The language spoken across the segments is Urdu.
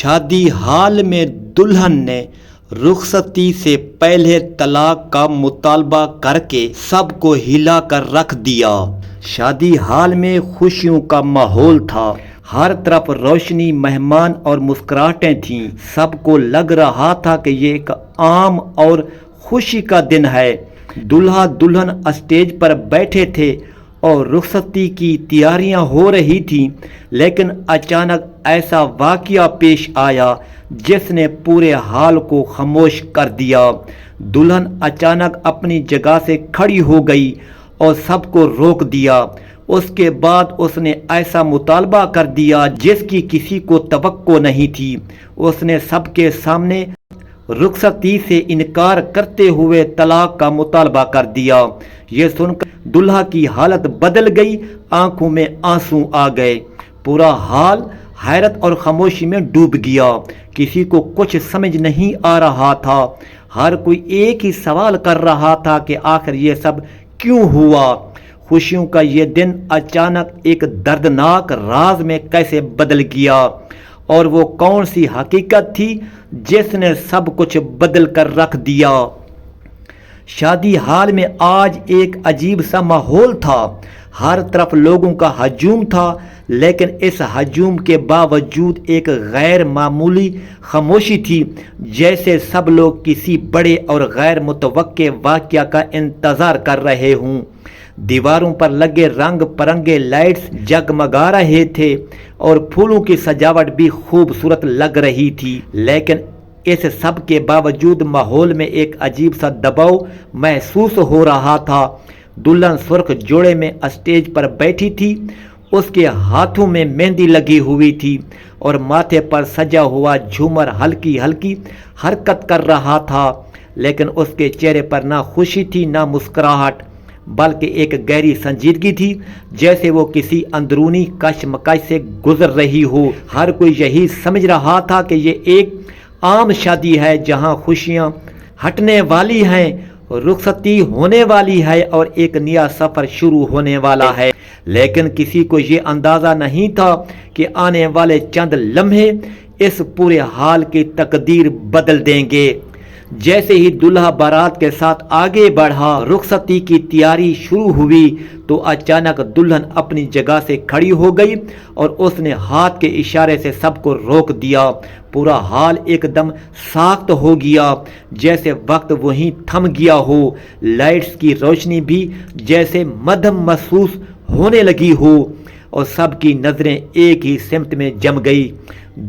شادی حال میں دلہن نے رخصتی سے پہلے طلاق کا مطالبہ کر کے سب کو ہلا کر رکھ دیا۔ شادی حال میں خوشیوں کا ماحول تھا، ہر طرف روشنی، مہمان اور مسکراہٹیں تھیں۔ سب کو لگ رہا تھا کہ یہ ایک عام اور خوشی کا دن ہے۔ دلہا دلہن اسٹیج پر بیٹھے تھے اور رخصتی کی تیاریاں ہو رہی تھیں، لیکن اچانک ایسا واقعہ پیش آیا جس نے پورے حال کو خاموش کر دیا۔ دلہن اچانک اپنی جگہ سے کھڑی ہو گئی اور سب کو روک دیا۔ اس کے بعد اس نے ایسا مطالبہ کر دیا جس کی کسی کو توقع نہیں تھی۔ اس نے سب کے سامنے رخصتی سے انکار کرتے ہوئے طلاق کا مطالبہ کر دیا۔ یہ سن کر دلہا کی حالت بدل گئی، آنکھوں میں آنسو آ گئے۔ پورا حال حیرت اور خاموشی میں ڈوب گیا۔ کسی کو کچھ سمجھ نہیں آ رہا تھا۔ ہر کوئی ایک ہی سوال کر رہا تھا کہ آخر یہ سب کیوں ہوا؟ خوشیوں کا یہ دن اچانک ایک دردناک راز میں کیسے بدل گیا؟ اور وہ کون سی حقیقت تھی جس نے سب کچھ بدل کر رکھ دیا؟ شادی حال میں آج ایک عجیب سا ماحول تھا۔ ہر طرف لوگوں کا ہجوم تھا، لیکن اس ہجوم کے باوجود ایک غیر معمولی خاموشی تھی، جیسے سب لوگ کسی بڑے اور غیر متوقع واقعہ کا انتظار کر رہے ہوں۔ دیواروں پر لگے رنگ برنگے لائٹس جگمگا رہے تھے اور پھولوں کی سجاوٹ بھی خوبصورت لگ رہی تھی، لیکن اس سب کے باوجود ماحول میں ایک عجیب سا دباؤ محسوس ہو رہا تھا۔ دلہن سرخ جوڑے میں اسٹیج پر بیٹھی تھی، اس کے ہاتھوں میں مہندی لگی ہوئی تھی اور ماتھے پر سجا ہوا جھومر ہلکی ہلکی حرکت کر رہا تھا، لیکن اس کے چہرے پر نہ خوشی تھی نہ مسکراہٹ، بلکہ ایک گہری سنجیدگی تھی، جیسے وہ کسی اندرونی کشمکش سے گزر رہی ہو۔ ہر کوئی یہی سمجھ رہا تھا کہ یہ ایک عام شادی ہے جہاں خوشیاں ہٹنے والی ہیں، رخصتی ہونے والی ہے اور ایک نیا سفر شروع ہونے والا ہے، لیکن کسی کو یہ اندازہ نہیں تھا کہ آنے والے چند لمحے اس پورے حال کی تقدیر بدل دیں گے۔ جیسے ہی دلہا بارات کے ساتھ آگے بڑھا، رخصتی کی تیاری شروع ہوئی، تو اچانک دلہن اپنی جگہ سے کھڑی ہو گئی اور اس نے ہاتھ کے اشارے سے سب کو روک دیا۔ پورا حال ایک دم ساکت ہو گیا، جیسے وقت وہیں تھم گیا ہو۔ لائٹس کی روشنی بھی جیسے مدھم محسوس ہونے لگی ہو اور سب کی نظریں ایک ہی سمت میں جم گئی۔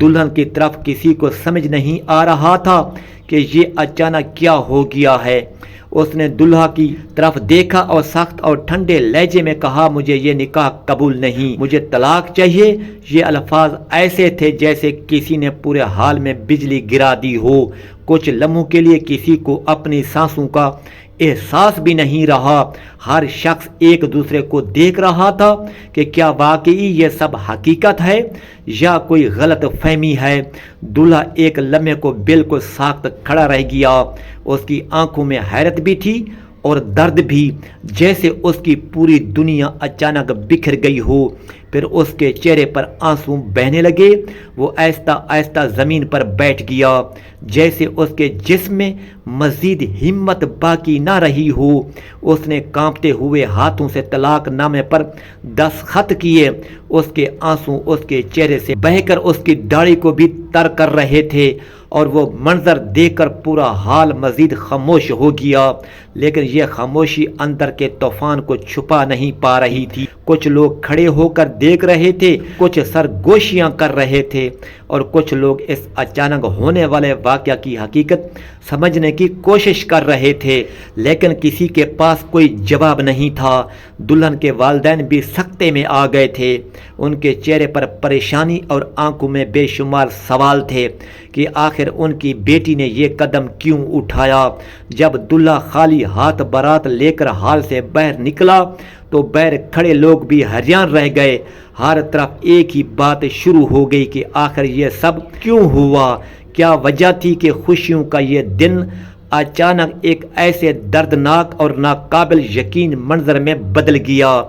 دلہن کی طرف کسی کو سمجھ نہیں آ رہا تھا کہ یہ اچانک کیا ہو گیا ہے۔ اس نے دلہا کی طرف دیکھا اور سخت اور ٹھنڈے لہجے میں کہا، مجھے یہ نکاح قبول نہیں، مجھے طلاق چاہیے۔ یہ الفاظ ایسے تھے جیسے کسی نے پورے حال میں بجلی گرا دی ہو۔ کچھ لمحوں کے لیے کسی کو اپنی سانسوں کا احساس بھی نہیں رہا۔ ہر شخص ایک دوسرے کو دیکھ رہا تھا کہ کیا واقعی یہ سب حقیقت ہے یا کوئی غلط فہمی ہے۔ دلہا ایک لمحے کو بالکل ساکت کھڑا رہ گیا۔ اس کی آنکھوں میں حیرت بھی تھی اور درد بھی، جیسے اس کی پوری دنیا اچانک بکھر گئی ہو۔ پھر اس کے چہرے پر آنسو بہنے لگے۔ وہ آہستہ آہستہ زمین پر بیٹھ گیا، جیسے اس کے جسم میں مزید ہمت باقی نہ رہی ہو۔ اس نے کانپتے ہوئے ہاتھوں سے طلاق نامے پر دستخط کیے۔ اس کے آنسو اس کے چہرے سے بہہ کر اس کی داڑھی کو بھی تر کر رہے تھے اور وہ منظر دیکھ کر پورا حال مزید خاموش ہو گیا، لیکن یہ خاموشی اندر کے طوفان کو چھپا نہیں پا رہی تھی۔ کچھ لوگ کھڑے ہو کر دیکھ رہے تھے، کچھ سرگوشیاں کر رہے تھے اور کچھ لوگ اس اچانک ہونے والے واقعہ کی حقیقت سمجھنے کی کوشش کر رہے تھے، لیکن کسی کے پاس کوئی جواب نہیں تھا۔ دلہن کے والدین بھی سکتے میں آ گئے تھے۔ ان کے چہرے پر پریشانی اور آنکھوں میں بے شمار سوال تھے کہ آخر ان کی بیٹی نے یہ قدم کیوں اٹھایا۔ جب دلہا خالی ہاتھ بارات لے کر حال سے باہر نکلا تو باہر کھڑے لوگ بھی حیران رہ گئے۔ ہر طرف ایک ہی بات شروع ہو گئی کہ آخر یہ سب کیوں ہوا؟ کیا وجہ تھی کہ خوشیوں کا یہ دن اچانک ایک ایسے دردناک اور ناقابل یقین منظر میں بدل گیا؟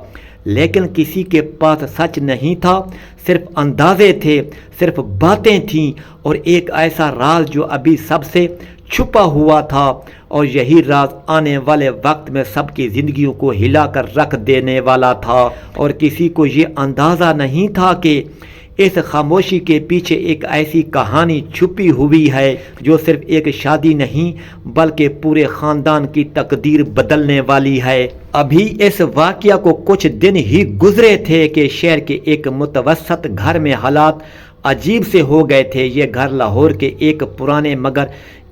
لیکن کسی کے پاس سچ نہیں تھا، صرف اندازے تھے، صرف باتیں تھیں اور ایک ایسا راز جو ابھی سب سے چھپا ہوا تھا، اور یہی راز آنے والے وقت میں سب کی زندگیوں کو ہلا کر رکھ دینے والا تھا۔ اور کسی کو یہ اندازہ نہیں تھا کہ اس خاموشی کے پیچھے ایک ایسی کہانی چھپی ہوئی ہے جو صرف ایک شادی نہیں بلکہ پورے خاندان کی تقدیر بدلنے والی ہے۔ ابھی اس واقعہ کو کچھ دن ہی گزرے تھے کہ شہر کے ایک متوسط گھر میں حالات عجیب سے ہو گئے تھے۔ یہ گھر لاہور کے ایک پرانے مگر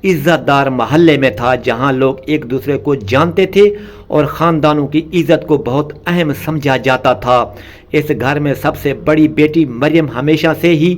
عزت دار محلے میں تھا، جہاں لوگ ایک دوسرے کو جانتے تھے اور خاندانوں کی عزت کو بہت اہم سمجھا جاتا تھا۔ اس گھر میں سب سے بڑی بیٹی مریم ہمیشہ سے ہی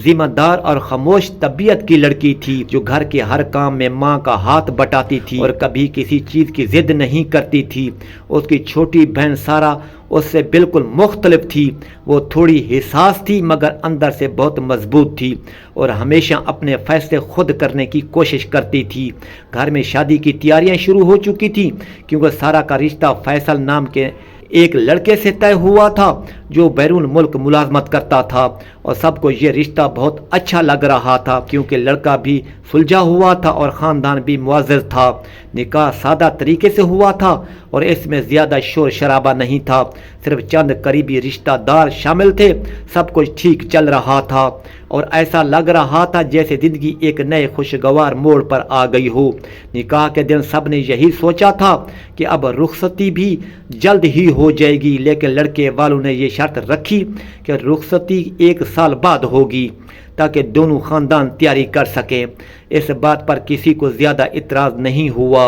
ذمہ دار اور خاموش طبیعت کی لڑکی تھی، جو گھر کے ہر کام میں ماں کا ہاتھ بٹاتی تھی اور کبھی کسی چیز کی ضد نہیں کرتی تھی۔ اس کی چھوٹی بہن سارا اس سے بالکل مختلف تھی۔ وہ تھوڑی حساس تھی مگر اندر سے بہت مضبوط تھی اور ہمیشہ اپنے فیصلے خود کرنے کی کوشش کرتی تھی۔ گھر میں شادی کی تیاریاں شروع ہو چکی تھی، کیونکہ سارا کا رشتہ فیصل نام کے ایک لڑکے سے طے ہوا تھا جو بیرون ملک ملازمت کرتا تھا، اور سب کو یہ رشتہ بہت اچھا لگ رہا تھا کیونکہ لڑکا بھی سلجھا ہوا تھا اور خاندان بھی معزز تھا۔ نکاح سادہ طریقے سے ہوا تھا اور اس میں زیادہ شور شرابہ نہیں تھا، صرف چند قریبی رشتہ دار شامل تھے۔ سب کچھ ٹھیک چل رہا تھا اور ایسا لگ رہا تھا جیسے زندگی ایک نئے خوشگوار موڑ پر آ گئی ہو۔ نکاح کے دن سب نے یہی سوچا تھا کہ اب رخصتی بھی جلد ہی ہو جائے گی، لیکن لڑکے والوں نے یہ شرط رکھی کہ رخصتی 1 سال بعد ہوگی تاکہ دونوں خاندان تیاری کر سکیں۔ اس بات پر کسی کو زیادہ اعتراض نہیں ہوا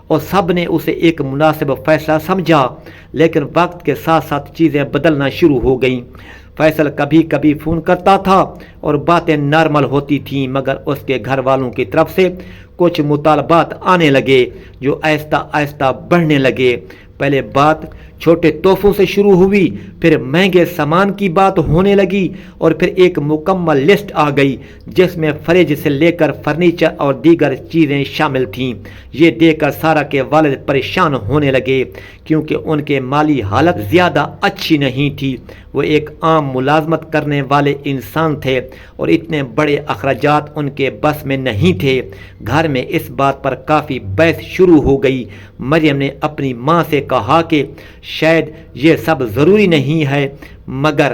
اور سب نے اسے ایک مناسب فیصلہ سمجھا، لیکن وقت کے ساتھ ساتھ چیزیں بدلنا شروع ہو گئیں۔ فیصل کبھی کبھی فون کرتا تھا اور باتیں نارمل ہوتی تھیں، مگر اس کے گھر والوں کی طرف سے کچھ مطالبات آنے لگے جو آہستہ آہستہ بڑھنے لگے۔ پہلے بات چھوٹے تحفوں سے شروع ہوئی، پھر مہنگے سامان کی بات ہونے لگی اور پھر ایک مکمل لسٹ آ گئی جس میں فریج سے لے کر فرنیچر اور دیگر چیزیں شامل تھیں۔ یہ دیکھ کر سارا کے والد پریشان ہونے لگے کیونکہ ان کے مالی حالت زیادہ اچھی نہیں تھی۔ وہ ایک عام ملازمت کرنے والے انسان تھے اور اتنے بڑے اخراجات ان کے بس میں نہیں تھے۔ گھر میں اس بات پر کافی بحث شروع ہو گئی۔ مریم نے اپنی ماں سے کہا کہ شاید یہ سب ضروری نہیں ہے، مگر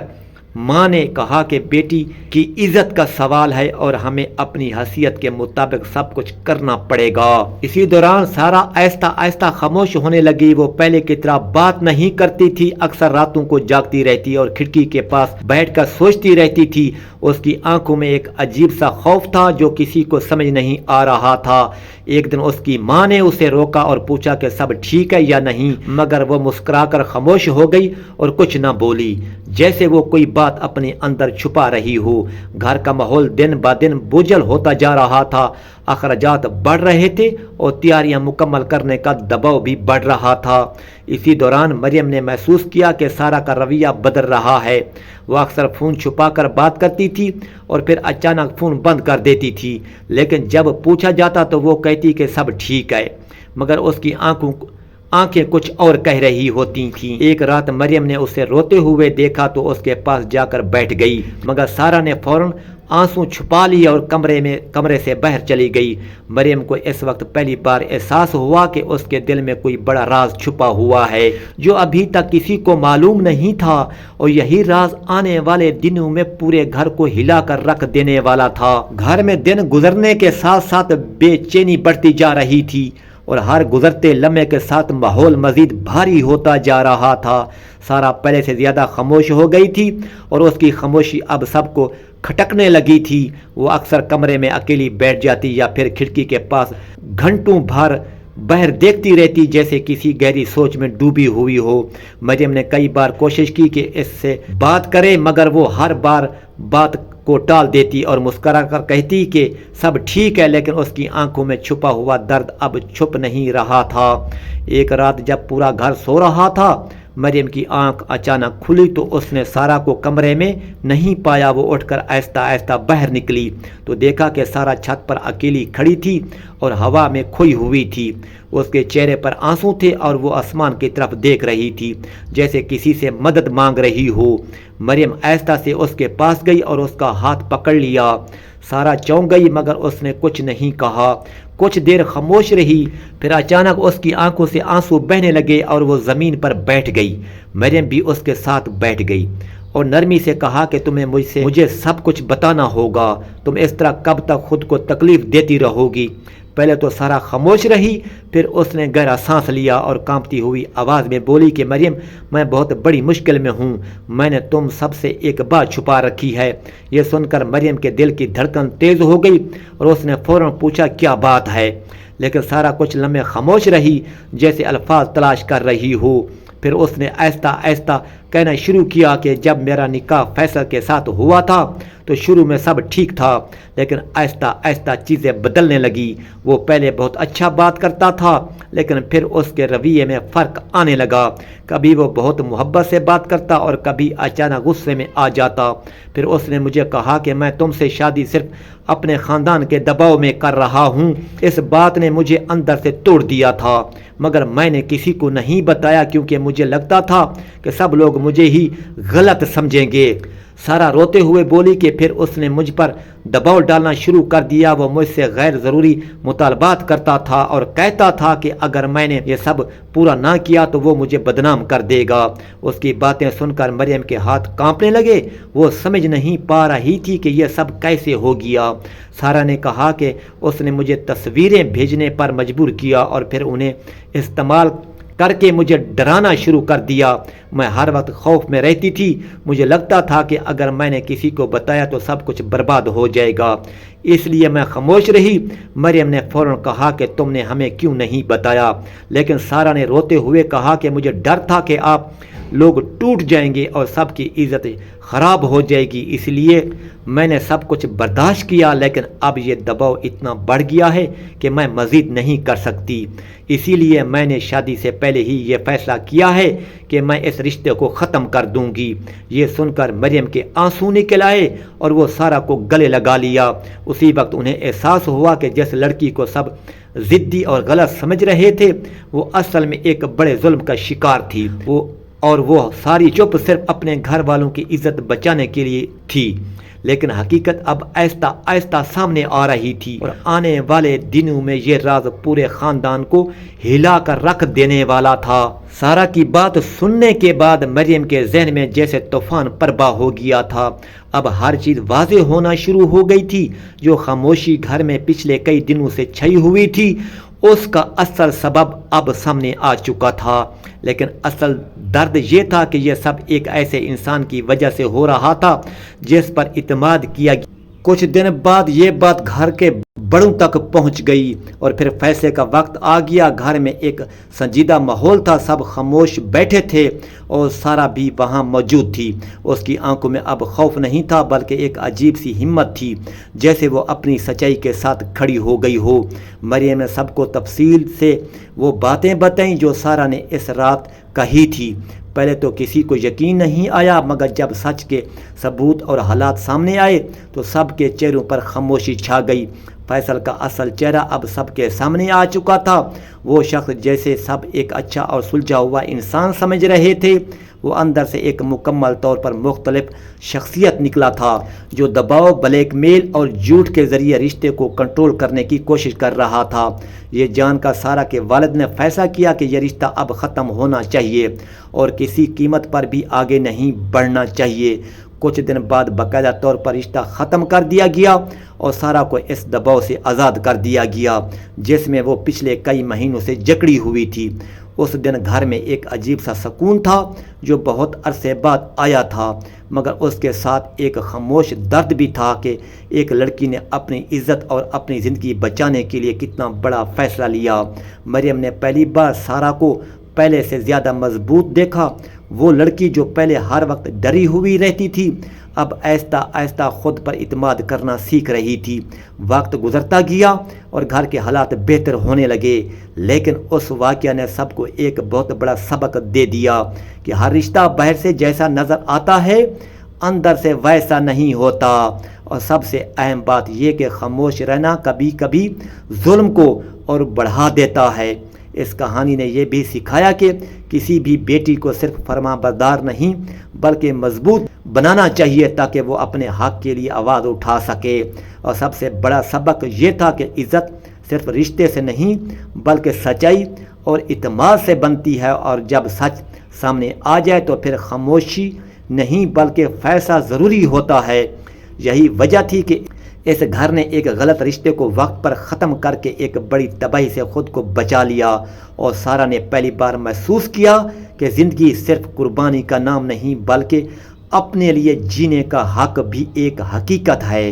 ماں نے کہا کہ بیٹی کی عزت کا سوال ہے اور ہمیں اپنی حیثیت کے مطابق سب کچھ کرنا پڑے گا۔ اسی دوران سارا آہستہ آہستہ خاموش ہونے لگی۔ وہ پہلے کی طرح بات نہیں کرتی تھی، اکثر راتوں کو جاگتی رہتی اور کھڑکی کے پاس بیٹھ کر سوچتی رہتی تھی۔ اس کی آنکھوں میں ایک عجیب سا خوف تھا جو کسی کو سمجھ نہیں آ رہا تھا۔ ایک دن اس کی ماں نے اسے روکا اور پوچھا کہ سب ٹھیک ہے یا نہیں، مگر وہ مسکرا کر خاموش ہو گئی اور کچھ نہ بولی، جیسے وہ کوئی بات اپنے اندر چھپا رہی ہو۔ گھر کا ماحول دن با دن بوجھل ہوتا جا رہا تھا، اخراجات بڑھ رہے تھے اور تیاریاں مکمل کرنے کا دباؤ بھی بڑھ رہا تھا۔ اسی دوران مریم نے محسوس کیا کہ سارا کا رویہ بدل رہا ہے۔ وہ اکثر فون چھپا کر بات کرتی تھی اور پھر اچانک فون بند کر دیتی تھی، لیکن جب پوچھا جاتا تو وہ کہتی کہ سب ٹھیک ہے، مگر اس کی آنکھیں کچھ اور کہہ رہی ہوتی تھیں۔ ایک رات مریم نے اسے روتے ہوئے دیکھا تو اس کے پاس جا کر بیٹھ گئی، مگر سارا نے فوراً آنسو چھپا لیے اور کمرے سے باہر چلی گئی۔ مریم کو اس وقت پہلی بار احساس ہوا کہ اس کے دل میں کوئی بڑا راز چھپا ہوا ہے جو ابھی تک کسی کو معلوم نہیں تھا، اور یہی راز آنے والے دنوں میں پورے گھر کو ہلا کر رکھ دینے والا تھا۔ گھر میں دن گزرنے کے ساتھ ساتھ بے چینی بڑھتی جا رہی تھی اور ہر گزرتے لمحے کے ساتھ ماحول مزید بھاری ہوتا جا رہا تھا۔ سارا پہلے سے زیادہ خاموش ہو گئی تھی اور اس کی خاموشی اب سب کو کھٹکنے لگی تھی۔ وہ اکثر کمرے میں اکیلی بیٹھ جاتی یا پھر کھڑکی کے پاس گھنٹوں بھر باہر دیکھتی رہتی جیسے کسی گہری سوچ میں ڈوبی ہوئی ہو۔ مریم نے کئی بار کوشش کی کہ اس سے بات کرے، مگر وہ ہر بار بات کو ٹال دیتی اور مسکرا کر کہتی کہ سب ٹھیک ہے، لیکن اس کی آنکھوں میں چھپا ہوا درد اب چھپ نہیں رہا تھا۔ ایک رات جب پورا گھر سو رہا تھا، مریم کی آنکھ اچانک کھلی تو اس نے سارا کو کمرے میں نہیں پایا۔ وہ اٹھ کر آہستہ آہستہ باہر نکلی تو دیکھا کہ سارا چھت پر اکیلی کھڑی تھی اور ہوا میں کھوئی ہوئی تھی۔ اس کے چہرے پر آنسو تھے اور وہ آسمان کی طرف دیکھ رہی تھی جیسے کسی سے مدد مانگ رہی ہو۔ مریم آہستہ سے اس کے پاس گئی اور اس کا ہاتھ پکڑ لیا۔ سارا چونک گئی مگر اس نے کچھ نہیں کہا۔ کچھ دیر خاموش رہی، پھر اچانک اس کی آنکھوں سے آنسو بہنے لگے اور وہ زمین پر بیٹھ گئی۔ مریم بھی اس کے ساتھ بیٹھ گئی اور نرمی سے کہا کہ تمہیں مجھے سب کچھ بتانا ہوگا۔ تم اس طرح کب تک خود کو تکلیف دیتی رہو گی؟ پہلے تو سارا خاموش رہی، پھر اس نے گہرا سانس لیا اور کانپتی ہوئی آواز میں بولی کہ مریم، میں بہت بڑی مشکل میں ہوں۔ میں نے تم سب سے ایک بات چھپا رکھی ہے۔ یہ سن کر مریم کے دل کی دھڑکن تیز ہو گئی اور اس نے فوراً پوچھا کیا بات ہے؟ لیکن سارا کچھ لمحے خاموش رہی جیسے الفاظ تلاش کر رہی ہو۔ پھر اس نے آہستہ آہستہ کہنا شروع کیا کہ جب میرا نکاح فیصل کے ساتھ ہوا تھا تو شروع میں سب ٹھیک تھا، لیکن آہستہ آہستہ چیزیں بدلنے لگی۔ وہ پہلے بہت اچھا بات کرتا تھا لیکن پھر اس کے رویے میں فرق آنے لگا۔ کبھی وہ بہت محبت سے بات کرتا اور کبھی اچانک غصے میں آ جاتا۔ پھر اس نے مجھے کہا کہ میں تم سے شادی صرف اپنے خاندان کے دباؤ میں کر رہا ہوں۔ اس بات نے مجھے اندر سے توڑ دیا تھا مگر میں نے کسی کو نہیں بتایا کیونکہ مجھے لگتا تھا کہ سب لوگ مجھے ہی غلط سمجھیں گے۔ سارا روتے ہوئے بولی کہ پھر اس نے مجھ پر دباؤ ڈالنا شروع کر دیا۔ وہ مجھ سے غیر ضروری مطالبات کرتا تھا اور کہتا تھا کہ اگر میں نے یہ سب پورا نہ کیا تو وہ مجھے بدنام کر دے گا۔ اس کی باتیں سن کر مریم کے ہاتھ کانپنے لگے۔ وہ سمجھ نہیں پا رہی تھی کہ یہ سب کیسے ہو گیا۔ سارا نے کہا کہ اس نے مجھے تصویریں بھیجنے پر مجبور کیا اور پھر انہیں استعمال کر کے مجھے ڈرانا شروع کر دیا۔ میں ہر وقت خوف میں رہتی تھی۔ مجھے لگتا تھا کہ اگر میں نے کسی کو بتایا تو سب کچھ برباد ہو جائے گا، اس لیے میں خاموش رہی۔ مریم نے فوراً کہا کہ تم نے ہمیں کیوں نہیں بتایا؟ لیکن سارا نے روتے ہوئے کہا کہ مجھے ڈر تھا کہ آپ لوگ ٹوٹ جائیں گے اور سب کی عزت خراب ہو جائے گی، اس لیے میں نے سب کچھ برداشت کیا۔ لیکن اب یہ دباؤ اتنا بڑھ گیا ہے کہ میں مزید نہیں کر سکتی، اسی لیے میں نے شادی سے پہلے ہی یہ فیصلہ کیا ہے کہ میں اس رشتے کو ختم کر دوں گی۔ یہ سن کر مریم کے آنسو نکل آئے اور وہ سارا کو گلے لگا لیا۔ اسی وقت انہیں احساس ہوا کہ جس لڑکی کو سب ضدی اور غلط سمجھ رہے تھے وہ اصل میں ایک بڑے ظلم کا شکار تھی، وہ ساری چپ صرف اپنے گھر والوں کی عزت بچانے کے لیے تھی۔ لیکن حقیقت اب آہستہ آہستہ سامنے آ رہی تھی اور آنے والے دنوں میں یہ راز پورے خاندان کو ہلا کر رکھ دینے والا تھا۔ سارا کی بات سننے کے بعد مریم کے ذہن میں جیسے طوفان برپا ہو گیا تھا۔ اب ہر چیز واضح ہونا شروع ہو گئی تھی۔ جو خاموشی گھر میں پچھلے کئی دنوں سے چھائی ہوئی تھی اس کا اصل سبب اب سامنے آ چکا تھا۔ لیکن اصل درد یہ تھا کہ یہ سب ایک ایسے انسان کی وجہ سے ہو رہا تھا جس پر اعتماد کیا گیا۔ کچھ دن بعد یہ بات گھر کے بڑوں تک پہنچ گئی اور پھر فیصلے کا وقت آ گیا۔ گھر میں ایک سنجیدہ ماحول تھا، سب خاموش بیٹھے تھے اور سارا بھی وہاں موجود تھی۔ اس کی آنکھوں میں اب خوف نہیں تھا بلکہ ایک عجیب سی ہمت تھی، جیسے وہ اپنی سچائی کے ساتھ کھڑی ہو گئی ہو۔ مریم نے سب کو تفصیل سے وہ باتیں بتائیں جو سارا نے اس رات کہی تھی۔ پہلے تو کسی کو یقین نہیں آیا مگر جب سچ کے ثبوت اور حالات سامنے آئے تو سب کے چہروں پر خاموشی چھا گئی۔ فیصل کا اصل چہرہ اب سب کے سامنے آ چکا تھا۔ وہ شخص جیسے سب ایک اچھا اور سلجھا ہوا انسان سمجھ رہے تھے، وہ اندر سے ایک مکمل طور پر مختلف شخصیت نکلا تھا جو دباؤ، بلیک میل اور جھوٹ کے ذریعے رشتے کو کنٹرول کرنے کی کوشش کر رہا تھا۔ یہ جان کر سارا کے والد نے فیصلہ کیا کہ یہ رشتہ اب ختم ہونا چاہیے اور کسی قیمت پر بھی آگے نہیں بڑھنا چاہیے۔ کچھ دن بعد باقاعدہ طور پر رشتہ ختم کر دیا گیا اور سارا کو اس دباؤ سے آزاد کر دیا گیا جس میں وہ پچھلے کئی مہینوں سے جکڑی ہوئی تھی۔ اس دن گھر میں ایک عجیب سا سکون تھا جو بہت عرصے بعد آیا تھا، مگر اس کے ساتھ ایک خاموش درد بھی تھا کہ ایک لڑکی نے اپنی عزت اور اپنی زندگی بچانے کے لیے کتنا بڑا فیصلہ لیا۔ مریم نے پہلی بار سارا کو پہلے سے زیادہ مضبوط دیکھا۔ وہ لڑکی جو پہلے ہر وقت ڈری ہوئی رہتی تھی اب آہستہ آہستہ خود پر اعتماد کرنا سیکھ رہی تھی۔ وقت گزرتا گیا، اور گھر کے حالات بہتر ہونے لگے۔ لیکن اس واقعہ نے سب کو ایک بہت بڑا سبق دے دیا کہ ہر رشتہ باہر سے جیسا نظر آتا ہے اندر سے ویسا نہیں ہوتا۔ اور سب سے اہم بات یہ کہ خاموش رہنا کبھی کبھی ظلم کو اور بڑھا دیتا ہے۔ اس کہانی نے یہ بھی سکھایا کہ کسی بھی بیٹی کو صرف فرما بردار نہیں بلکہ مضبوط بنانا چاہیے تاکہ وہ اپنے حق کے لیے آواز اٹھا سکے۔ اور سب سے بڑا سبق یہ تھا کہ عزت صرف رشتے سے نہیں بلکہ سچائی اور اعتماد سے بنتی ہے، اور جب سچ سامنے آ جائے تو پھر خاموشی نہیں بلکہ فیصلہ ضروری ہوتا ہے۔ یہی وجہ تھی کہ اس گھر نے ایک غلط رشتے کو وقت پر ختم کر کے ایک بڑی تباہی سے خود کو بچا لیا، اور سارا نے پہلی بار محسوس کیا کہ زندگی صرف قربانی کا نام نہیں بلکہ اپنے لیے جینے کا حق بھی ایک حقیقت ہے۔